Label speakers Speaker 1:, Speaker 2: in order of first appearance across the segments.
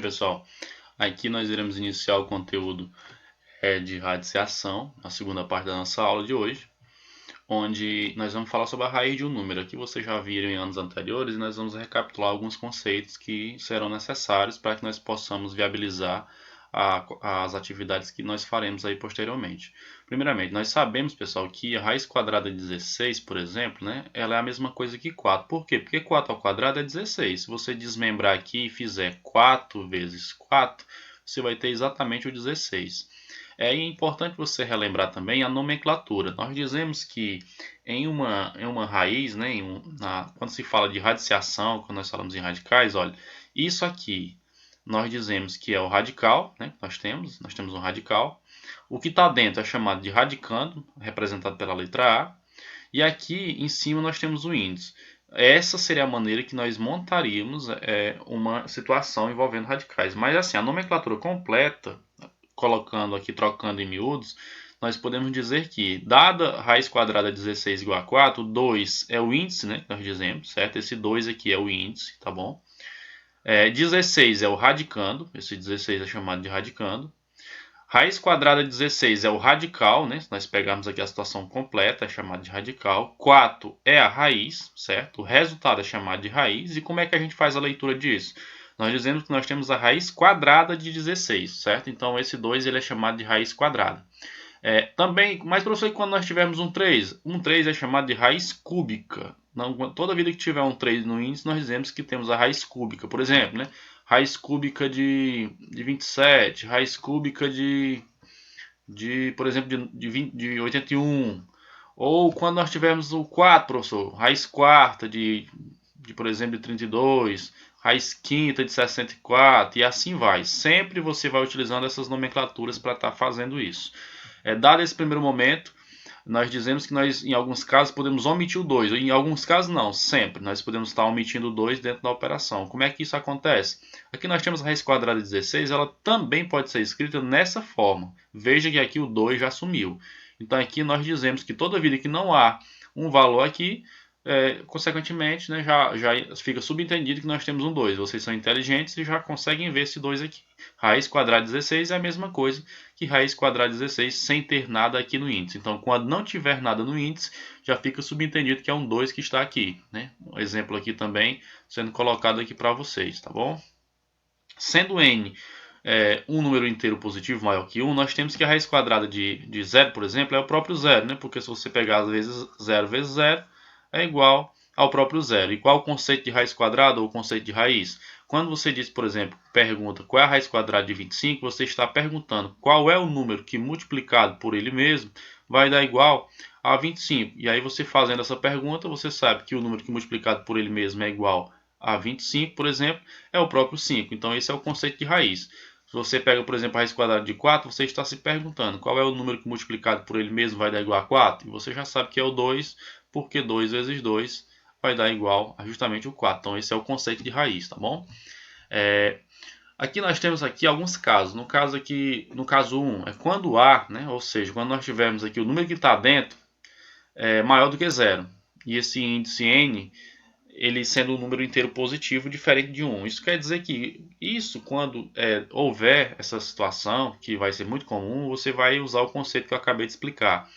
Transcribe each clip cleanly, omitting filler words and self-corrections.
Speaker 1: pessoal, aqui nós iremos iniciar o conteúdo de radiciação, a segunda parte da nossa aula de hoje, onde nós vamos falar sobre a raiz de um número. Aqui vocês já viram em anos anteriores e nós vamos recapitular alguns conceitos que serão necessários para que nós possamos viabilizar as atividades que nós faremos aí posteriormente. Primeiramente, nós sabemos, pessoal, que a raiz quadrada de 16, por exemplo, né, ela é a mesma coisa que 4. Por quê? Porque 4 ao quadrado é 16. Se você desmembrar aqui e fizer 4 vezes 4, você vai ter exatamente o 16. É importante você relembrar também a nomenclatura. Nós dizemos que em uma raiz, né, quando se fala de radiciação, quando nós falamos em radicais, olha, isso aqui nós dizemos que é o radical, né, nós temos um radical. O que está dentro é chamado de radicando, representado pela letra A. E aqui em cima nós temos o índice. Essa seria a maneira que nós montaríamos uma situação envolvendo radicais. Mas assim, a nomenclatura completa, colocando aqui, trocando em miúdos, nós podemos dizer que, dada raiz quadrada 16 igual a 4, 2 é o índice, né, que nós dizemos, certo? Esse 2 aqui é o índice, tá bom? 16 é o radicando, esse 16 é chamado de radicando. Raiz quadrada de 16 é o radical, né? Se nós pegarmos aqui a situação completa, é chamado de radical. 4 é a raiz, certo? O resultado é chamado de raiz. E como é que a gente faz a leitura disso? Nós dizemos que nós temos a raiz quadrada de 16, certo? Então esse 2 ele é chamado de raiz quadrada. Também, mas professor, quando nós tivermos um 3 é chamado de raiz cúbica. Toda vida que tiver um 3 no índice, nós dizemos que temos a raiz cúbica. Por exemplo, né? Raiz cúbica de 27, raiz cúbica por exemplo, de 81. Ou quando nós tivermos o 4, professor, raiz quarta por exemplo, de 32, raiz quinta de 64 e assim vai. Sempre você vai utilizando essas nomenclaturas para estar fazendo isso. Dado esse primeiro momento, nós dizemos que nós, em alguns casos, podemos omitir o 2. Em alguns casos, não. Sempre. Nós podemos estar omitindo o 2 dentro da operação. Como é que isso acontece? Aqui nós temos a raiz quadrada de 16. Ela também pode ser escrita nessa forma. Veja que aqui o 2 já sumiu. Então aqui nós dizemos que toda vida que não há um valor aqui, consequentemente, né, já fica subentendido que nós temos um 2. Vocês são inteligentes e já conseguem ver esse 2 aqui. Raiz quadrada de 16 é a mesma coisa que raiz quadrada de 16 sem ter nada aqui no índice. Então, quando não tiver nada no índice, já fica subentendido que é um 2 que está aqui, né? Um exemplo aqui também sendo colocado aqui para vocês, tá bom? Sendo n um número inteiro positivo maior que 1, nós temos que a raiz quadrada de 0, por exemplo, é o próprio zero, né? Porque se você pegar às vezes 0 vezes 0, é igual ao próprio zero. E qual o conceito de raiz quadrada ou o conceito de raiz? Quando você diz, por exemplo, pergunta qual é a raiz quadrada de 25, você está perguntando qual é o número que multiplicado por ele mesmo vai dar igual a 25. E aí você fazendo essa pergunta, você sabe que o número que multiplicado por ele mesmo é igual a 25, por exemplo, é o próprio 5. Então esse é o conceito de raiz. Se você pega, por exemplo, a raiz quadrada de 4, você está se perguntando qual é o número que multiplicado por ele mesmo vai dar igual a 4. E você já sabe que é o 2, porque 2 vezes 2 vai dar igual a justamente o 4. Então esse é o conceito de raiz, tá bom? Aqui nós temos aqui alguns casos. No caso 1, é quando A, né, ou seja, quando nós tivermos aqui o número que está dentro é maior do que 0. E esse índice n, ele sendo um número inteiro positivo diferente de 1. Isso quer dizer que quando houver essa situação, que vai ser muito comum, você vai usar o conceito que eu acabei de explicar.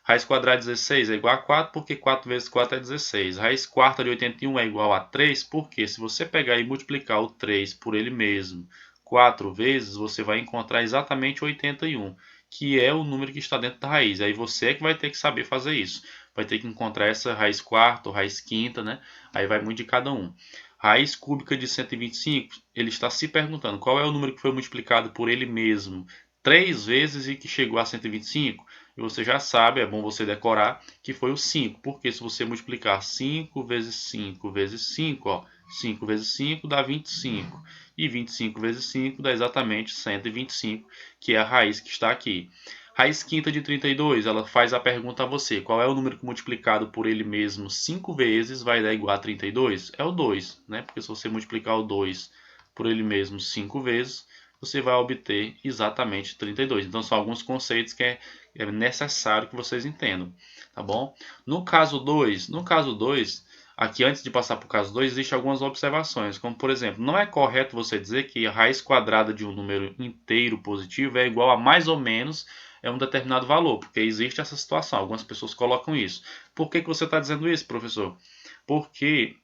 Speaker 1: Raiz quadrada de 16 é igual a 4, porque 4 vezes 4 é 16. Raiz quarta de 81 é igual a 3, porque se você pegar e multiplicar o 3 por ele mesmo 4 vezes, você vai encontrar exatamente 81, que é o número que está dentro da raiz. Aí você é que vai ter que saber fazer isso. Vai ter que encontrar essa raiz quarta ou raiz quinta, né? Aí vai muito de cada um. Raiz cúbica de 125, ele está se perguntando qual é o número que foi multiplicado por ele mesmo 3 vezes e que chegou a 125. E você já sabe, é bom você decorar, que foi o 5. Porque se você multiplicar 5 vezes 5 vezes 5, ó, 5 vezes 5 dá 25. E 25 vezes 5 dá exatamente 125, que é a raiz que está aqui. Raiz quinta de 32, ela faz a pergunta a você, qual é o número que multiplicado por ele mesmo 5 vezes vai dar igual a 32? É o 2, né? Porque se você multiplicar o 2 por ele mesmo 5 vezes, você vai obter exatamente 32. Então são alguns conceitos que é necessário que vocês entendam, tá bom? No caso 2, aqui antes de passar para o caso 2, existem algumas observações, como por exemplo, não é correto você dizer que a raiz quadrada de um número inteiro positivo é igual a mais ou menos um determinado valor, porque existe essa situação, algumas pessoas colocam isso. Por que você está dizendo isso, professor? Porque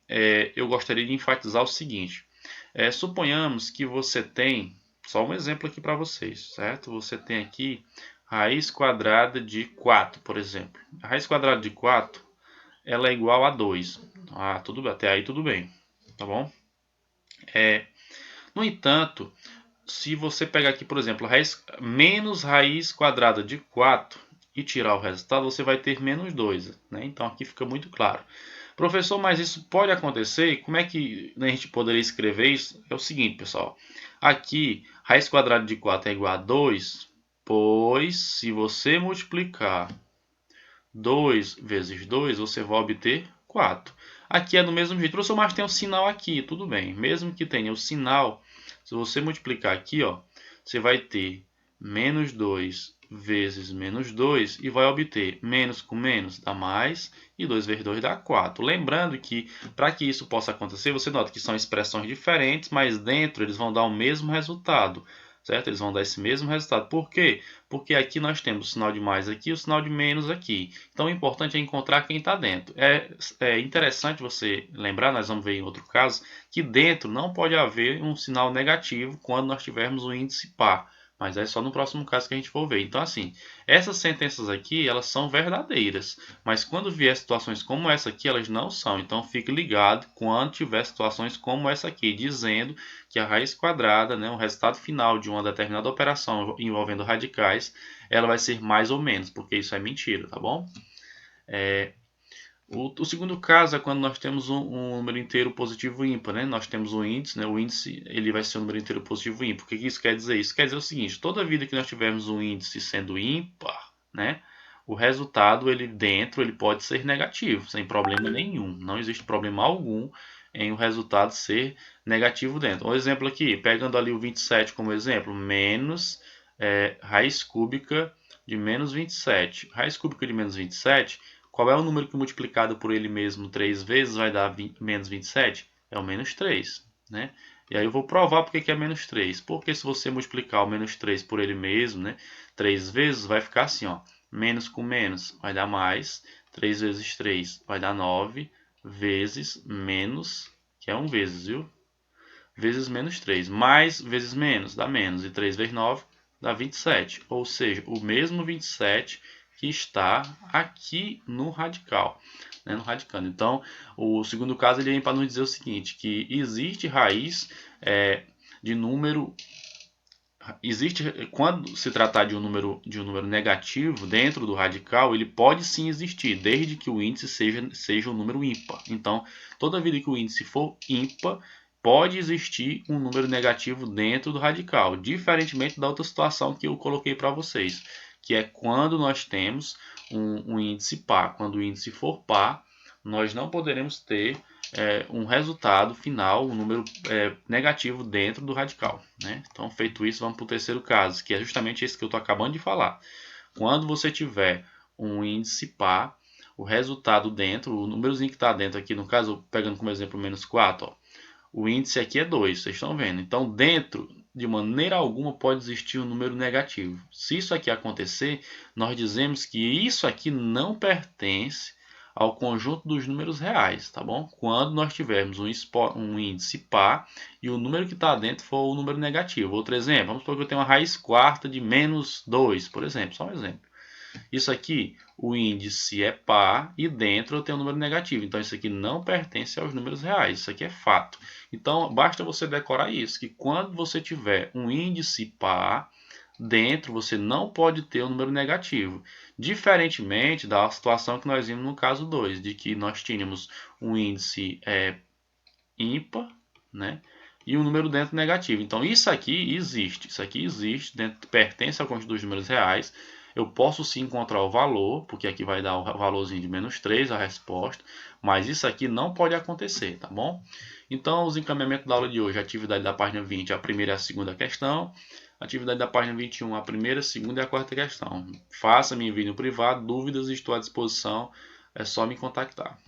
Speaker 1: eu gostaria de enfatizar o seguinte, suponhamos que você tem, só um exemplo aqui para vocês, certo? Você tem aqui raiz quadrada de 4, por exemplo. A raiz quadrada de 4, ela é igual a 2. Ah, tudo bem, até aí tudo bem, tá bom? No entanto, se você pegar aqui, por exemplo, menos raiz quadrada de 4 e tirar o resultado, você vai ter menos 2, né? Então aqui fica muito claro. Professor, mas isso pode acontecer? Como é que a gente poderia escrever isso? É o seguinte, pessoal. Aqui, raiz quadrada de 4 é igual a 2, pois se você multiplicar 2 vezes 2, você vai obter 4. Aqui é do mesmo jeito. Professor, mas tem um sinal aqui, tudo bem. Mesmo que tenha o sinal, se você multiplicar aqui, ó, você vai ter menos 2 vezes menos 2 e vai obter menos com menos dá mais e 2 vezes 2 dá 4. Lembrando que para que isso possa acontecer, você nota que são expressões diferentes, mas dentro eles vão dar o mesmo resultado. Certo? Eles vão dar esse mesmo resultado. Por quê? Porque aqui nós temos o sinal de mais aqui e o sinal de menos aqui. Então o importante é encontrar quem está dentro. É interessante você lembrar, nós vamos ver em outro caso, que dentro não pode haver um sinal negativo quando nós tivermos o índice par. Mas é só no próximo caso que a gente for ver. Então assim, essas sentenças aqui, elas são verdadeiras. Mas quando vier situações como essa aqui, elas não são. Então fique ligado quando tiver situações como essa aqui, dizendo que a raiz quadrada, né, o resultado final de uma determinada operação envolvendo radicais, ela vai ser mais ou menos, porque isso é mentira, tá bom? O segundo caso é quando nós temos um número inteiro positivo ímpar, né? Nós temos o índice ele vai ser um número inteiro positivo ímpar. O que isso quer dizer? Isso quer dizer o seguinte, toda vida que nós tivermos um índice sendo ímpar, né? O resultado ele pode ser negativo, sem problema nenhum. Não existe problema algum em o resultado ser negativo dentro. Um exemplo aqui, pegando ali o 27 como exemplo, menos raiz cúbica de menos 27. Raiz cúbica de menos 27, qual é o número que multiplicado por ele mesmo 3 vezes vai dar menos 27? É o menos 3, né? E aí eu vou provar porque que é menos 3. Porque se você multiplicar o menos 3 por ele mesmo, né, 3 vezes, vai ficar assim, ó, menos com menos vai dar mais, 3 vezes 3 vai dar 9, vezes menos, que é 1 vezes, viu? Vezes menos 3, mais vezes menos dá menos, e 3 vezes 9 dá 27, ou seja, o mesmo 27 que está aqui no radical, né, no radicando. Então, o segundo caso ele vem para nos dizer o seguinte, que existe raiz de número, quando se tratar de um número negativo dentro do radical, ele pode sim existir, desde que o índice seja um número ímpar. Então, toda vida que o índice for ímpar, pode existir um número negativo dentro do radical, diferentemente da outra situação que eu coloquei para vocês, que é quando nós temos um índice par. Quando o índice for par, nós não poderemos ter um resultado final, um número negativo dentro do radical, né? Então, feito isso, vamos para o terceiro caso, que é justamente esse que eu estou acabando de falar. Quando você tiver um índice par, o resultado dentro, o númerozinho que está dentro aqui, no caso, pegando como exemplo menos 4, ó, o índice aqui é 2, vocês estão vendo. Então, dentro, de maneira alguma, pode existir um número negativo. Se isso aqui acontecer, nós dizemos que isso aqui não pertence ao conjunto dos números reais, tá bom? Quando nós tivermos um índice par e o número que está dentro for o número negativo. Outro exemplo, vamos supor que eu tenho uma raiz quarta de menos 2, por exemplo, só um exemplo. Isso aqui, o índice é par e dentro eu tenho um número negativo. Então isso aqui não pertence aos números reais, isso aqui é fato. Então basta você decorar isso, que quando você tiver um índice par, dentro você não pode ter um número negativo. Diferentemente da situação que nós vimos no caso 2, de que nós tínhamos um índice ímpar, né? E um número dentro negativo. Então isso aqui existe, dentro, pertence ao conjunto dos números reais. Eu posso sim encontrar o valor, porque aqui vai dar o valorzinho de menos 3, a resposta, mas isso aqui não pode acontecer, tá bom? Então, os encaminhamentos da aula de hoje, a atividade da página 20, a primeira e a segunda questão, a atividade da página 21, a primeira, a segunda e a quarta questão. Faça, me envie no privado, dúvidas, estou à disposição, é só me contactar.